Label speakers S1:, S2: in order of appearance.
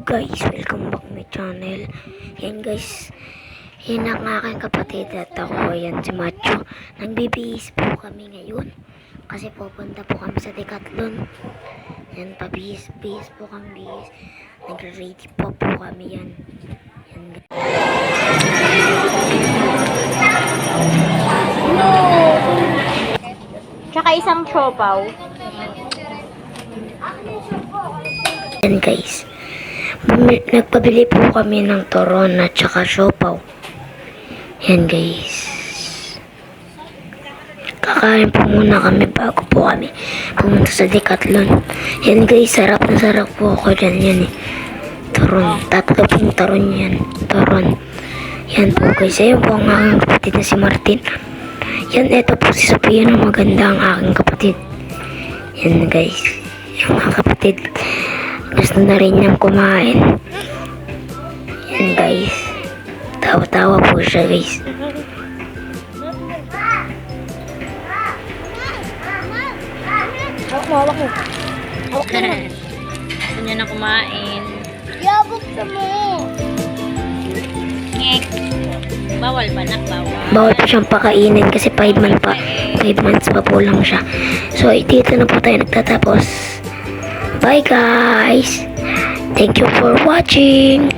S1: guys, welcome back my channel. Yan guys, yan ang aking kapatid at ako, yan si Macho. Nagbibihis po kami ngayon kasi pupunta po kami sa Decathlon. Yan, pabihis po kami, bihis. Nagre-ready po kami yan. Yan guys.
S2: Tsaka isang siopaw.
S1: Yan guys, nagpabili po kami ng toron at saka siopaw. Yan guys, kakain po muna kami bago po kami pumunta sa Decathlon. Yan guys, sarap na sarap po ako dyan. Yan toron, tatlo pong toron yan. Toron. Yan po guys, ayun po ang aking kapatid na si Martin. Yan, eto po si Sophia na maganda ang aking kapatid. Yan guys, yung aking kapatid gusto na rin niyang kumain. Yan guys, tawa-tawa po siya guys.
S2: Hawak mo. Hawak mo.
S3: Gusto niya na kumain.
S2: Yabok sa mo.
S3: Ngek. Bawal ba nak? Bawal.
S1: Bawal pa siyang pakainin kasi 5 months pa po lang siya. So, dito na po tayo nagtatapos. Bye guys! Thank you for watching!